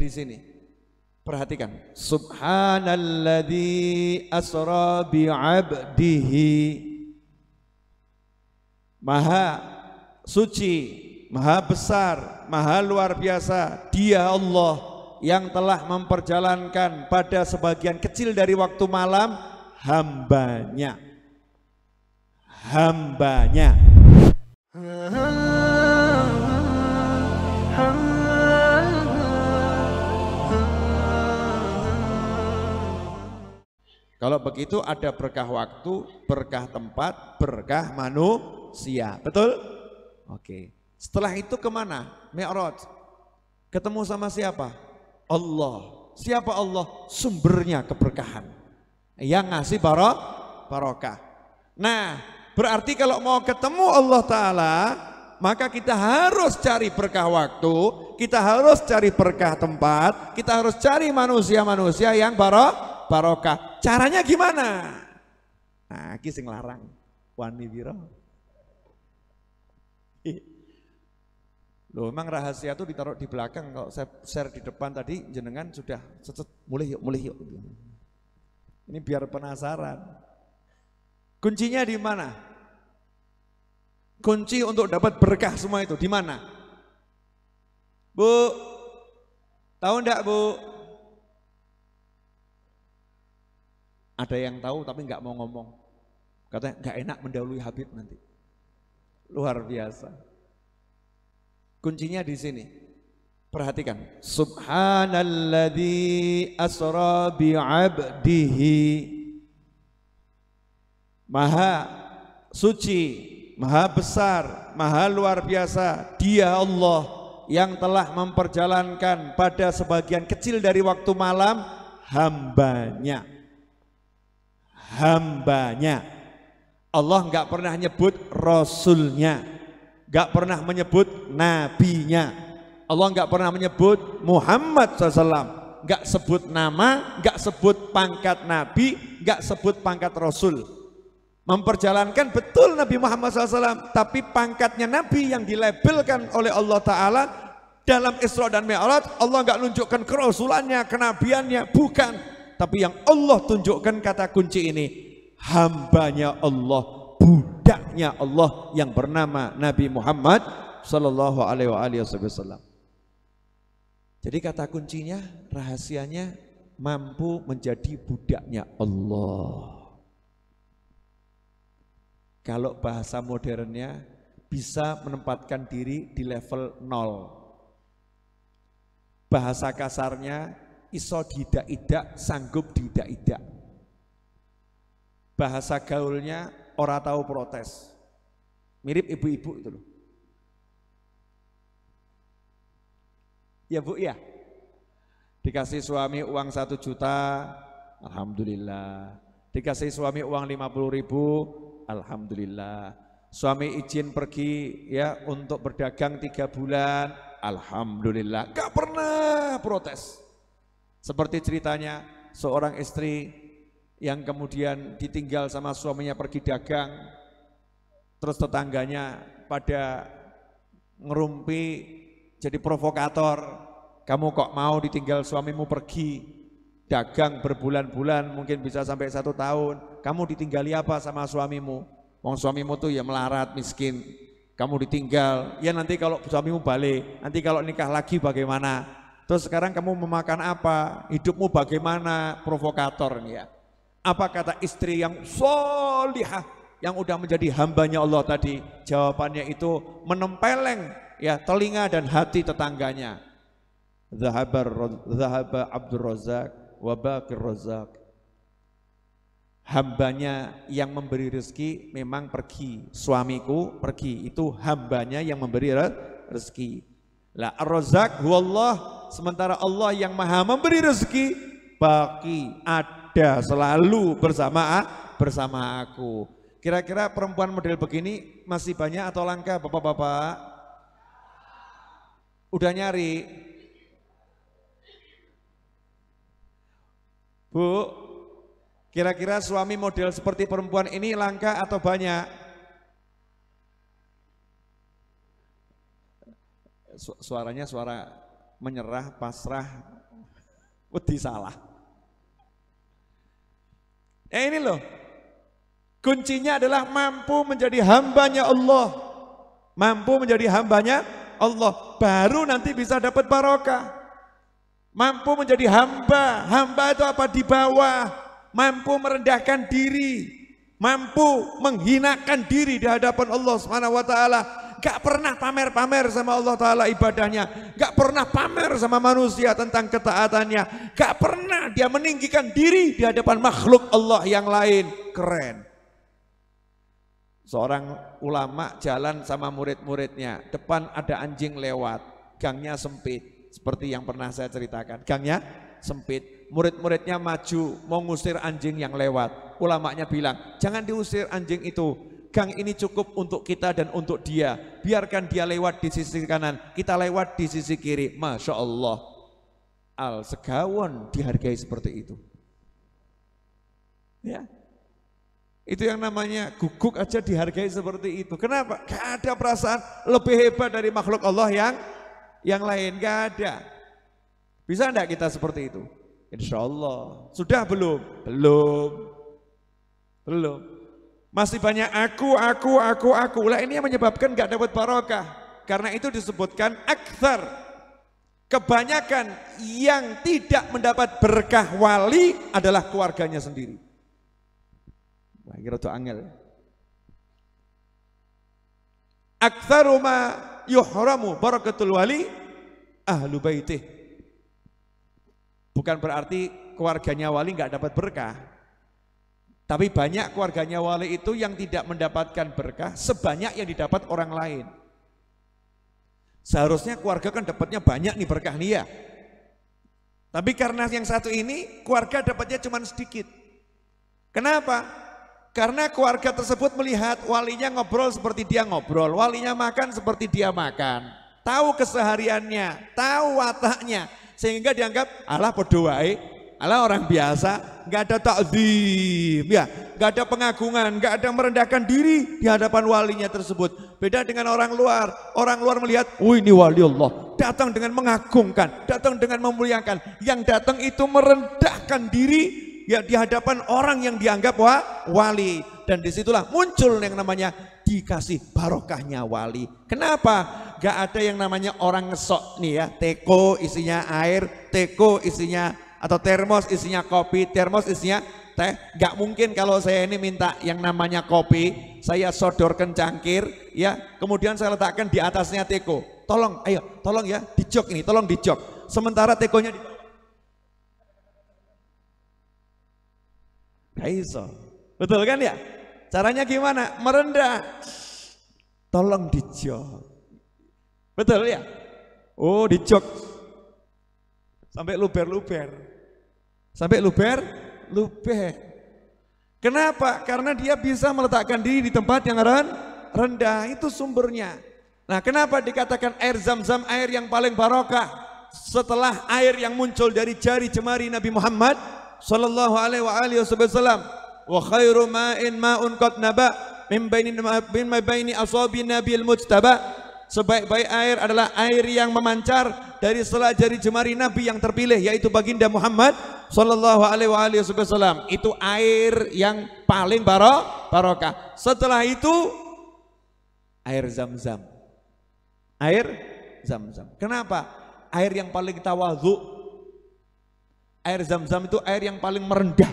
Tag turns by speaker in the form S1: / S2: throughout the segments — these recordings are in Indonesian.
S1: di sini. Perhatikan. Subhanalladzi asra bi'abdihi. Maha suci, maha besar, maha luar biasa. Dia Allah yang telah memperjalankan pada sebagian kecil dari waktu malam hambanya. Hambanya. Kalau begitu ada berkah waktu, berkah tempat, berkah manusia. Betul? Oke. Setelah itu kemana? Mi'raj. Ketemu sama siapa? Allah. Siapa Allah? Sumbernya keberkahan. Yang ngasih barokah. Nah, berarti kalau mau ketemu Allah Ta'ala, maka kita harus cari berkah waktu, kita harus cari berkah tempat, kita harus cari manusia-manusia yang barokah. Caranya gimana? Nah, iki sing larang. Wani piro? Loh, memang rahasia itu ditaruh di belakang. Kalau saya share di depan tadi, jenengan sudah mulih yuk. Ini biar penasaran. Kuncinya di mana? Kunci untuk dapat berkah semua itu di mana? Bu, tahu enggak Bu? Ada yang tahu tapi nggak mau ngomong. Katanya nggak enak mendahului Habib nanti. Luar biasa. Kuncinya di sini. Perhatikan. Subhanalladzi asra bi'abdihi. Maha suci, maha besar, maha luar biasa. Dia Allah yang telah memperjalankan pada sebagian kecil dari waktu malam hambanya. Hambanya. Allah nggak pernah nyebut rasulnya, nggak pernah menyebut nabinya. Allah nggak pernah menyebut Muhammad SAW, nggak sebut nama, nggak sebut pangkat nabi, nggak sebut pangkat rasul. Memperjalankan betul Nabi Muhammad SAW, tapi pangkatnya nabi yang dilabelkan oleh Allah Ta'ala dalam Isra dan Mi'raj. Allah nggak nunjukkan kerasulannya, kenabiannya, bukan. Tapi yang Allah tunjukkan kata kunci ini, hambanya Allah, budaknya Allah yang bernama Nabi Muhammad sallallahu alaihi wasallam. Jadi kata kuncinya, rahasianya mampu menjadi budaknya Allah. Kalau bahasa modernnya bisa menempatkan diri di level 0. Bahasa kasarnya iso didak-idak, sanggup didak-idak. Bahasa gaulnya ora tahu protes. Mirip ibu-ibu itu loh. Ya Bu ya. Dikasih suami uang 1 juta, alhamdulillah. Dikasih suami uang 50.000, alhamdulillah. Suami izin pergi ya untuk berdagang 3 bulan, alhamdulillah. Gak pernah protes. Seperti ceritanya seorang istri yang kemudian ditinggal sama suaminya pergi dagang, terus tetangganya pada ngerumpi jadi provokator. Kamu kok mau ditinggal suamimu pergi dagang berbulan-bulan, mungkin bisa sampai 1 tahun, kamu ditinggali apa sama suamimu? Wong suamimu tuh ya melarat, miskin, kamu ditinggal, ya nanti kalau suamimu balik, nanti kalau nikah lagi bagaimana? Terus sekarang kamu memakan apa? Hidupmu bagaimana? Provokator nih ya. Apa kata istri yang solihah, yang udah menjadi hambanya Allah tadi? Jawabannya itu menempeleng ya telinga dan hati tetangganya. Zahaba Abdul Razak wa Baqir Razak. Hambanya yang memberi rezeki memang pergi, suamiku pergi, itu hambanya yang memberi rezeki. La Ar-Razzaq huwallah, sementara Allah yang maha memberi rezeki, baki ada selalu bersama aku. Kira-kira perempuan model begini masih banyak atau langka Bapak-bapak? Udah nyari? Bu, kira-kira suami model seperti perempuan ini langka atau banyak? Suaranya suara menyerah, pasrah, Wedi salah. Ini loh, kuncinya adalah mampu menjadi hambanya Allah. Mampu menjadi hambanya Allah, baru nanti bisa dapat barokah. Mampu menjadi hamba, hamba itu apa? Di bawah, mampu merendahkan diri, mampu menghinakan diri di hadapan Allah Subhanahu wa taala. Gak pernah pamer-pamer sama Allah Ta'ala ibadahnya, gak pernah pamer sama manusia tentang ketaatannya, gak pernah dia meninggikan diri di hadapan makhluk Allah yang lain. Keren. Seorang ulama jalan sama murid-muridnya, depan ada anjing lewat, gangnya sempit, seperti yang pernah saya ceritakan, gangnya sempit. Murid-muridnya maju mau ngusir anjing yang lewat, ulamanya bilang, jangan diusir anjing itu, gang ini cukup untuk kita dan untuk dia, biarkan dia lewat di sisi kanan, kita lewat di sisi kiri. Masya Allah, al segawon dihargai seperti itu ya. Itu yang namanya guguk aja dihargai seperti itu. Kenapa? Gak ada perasaan lebih hebat dari makhluk Allah yang lain, gak ada. Bisa enggak kita seperti itu? Insya Allah. Sudah belum? Belum. Masih banyak aku. Lah ini yang menyebabkan gak dapat barokah. Karena itu disebutkan aktsar. Kebanyakan yang tidak mendapat berkah wali adalah keluarganya sendiri. Wah, kira itu angel. Aktsaru ma yuhramu barakatul wali ahlu baitih. Bukan berarti keluarganya wali nggak dapat berkah. Tapi banyak keluarganya wali itu yang tidak mendapatkan berkah sebanyak yang didapat orang lain. Seharusnya keluarga kan dapatnya banyak nih berkah nih ya. Tapi karena yang satu ini keluarga dapatnya cuma sedikit. Kenapa? Karena keluarga tersebut melihat walinya ngobrol seperti dia ngobrol, walinya makan seperti dia makan, tahu kesehariannya, tahu wataknya, sehingga dianggap Allah podo wae, Allah orang biasa, nggak ada takzim, ya, nggak ada pengagungan, nggak ada merendahkan diri di hadapan walinya tersebut. Beda dengan orang luar melihat, ini wali Allah, datang dengan mengagungkan, datang dengan memuliakan, yang datang itu merendahkan diri ya di hadapan orang yang dianggap wali, dan disitulah muncul yang namanya dikasih barokahnya wali. Kenapa? Gak ada yang namanya orang ngesok nih ya, teko isinya air, teko isinya atau termos isinya kopi, termos isinya teh. Gak mungkin kalau saya ini minta yang namanya kopi, saya sodorkan cangkir ya, kemudian saya letakkan di atasnya teko. Tolong, ayo, tolong ya, dijok ini, tolong dijok. Sementara tekonya di Kaiso. Betul kan ya? Caranya gimana? Merendah. Tolong dijok. Betul ya? Oh, dijok. Sampai luber-luber. Sampai luber. Kenapa? Karena dia bisa meletakkan diri di tempat yang rendah. Itu sumbernya. Nah, kenapa dikatakan air Zam-Zam air yang paling barokah? Setelah air yang muncul dari jari jemari Nabi Muhammad sallallahu alaihi wasallam, wa khairu ma'in ma'un qad naba min baini asabi nabil mujtaba. Sebaik-baik air adalah air yang memancar dari sela jari jemari Nabi yang terpilih, yaitu baginda Muhammad sallallahu alaihi wasallam. Itu air yang paling barokah. Setelah itu air Zam-Zam. Air Zam-Zam. Kenapa? Air yang paling tawadhu. Air Zam-Zam itu air yang paling merendah,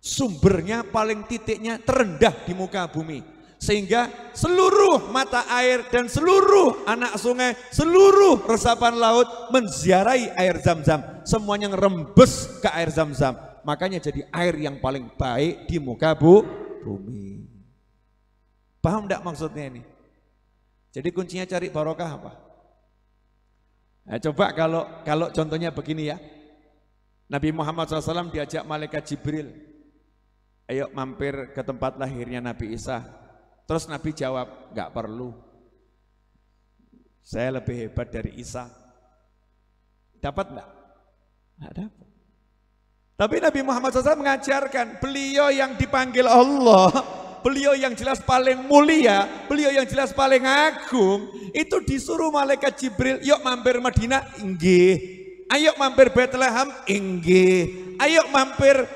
S1: sumbernya paling titiknya terendah di muka bumi, sehingga seluruh mata air dan seluruh anak sungai, seluruh resapan laut menziarahi air Zam-Zam, semuanya ngerembes ke air Zam-Zam. Makanya jadi air yang paling baik di muka bumi. Paham enggak maksudnya ini? Jadi kuncinya cari barokah apa? Nah, coba kalau contohnya begini ya. Nabi Muhammad SAW diajak malaikat Jibril, ayo mampir ke tempat lahirnya Nabi Isa. Terus Nabi jawab, gak perlu, saya lebih hebat dari Isa. Dapat enggak? Enggak dapat. Tapi Nabi Muhammad SAW mengajarkan, beliau yang dipanggil Allah, beliau yang jelas paling mulia, beliau yang jelas paling agung, itu disuruh malaikat Jibril, yuk mampir Madinah. Nggih, Ayo mampir Bethlehem, inggih. Ayo mampir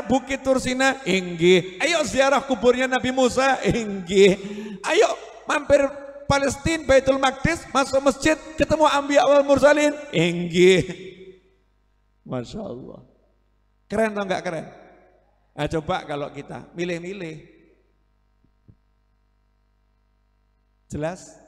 S1: Bukit Tursina, inggih. Ayo ziarah kuburnya Nabi Musa, inggih. Ayo mampir Palestina, Baitul Maqdis, masuk masjid, ketemu Anbiya wal Mursalin, inggih. Masya Allah. Keren atau enggak keren? Nah, coba kalau kita milih-milih. Jelas?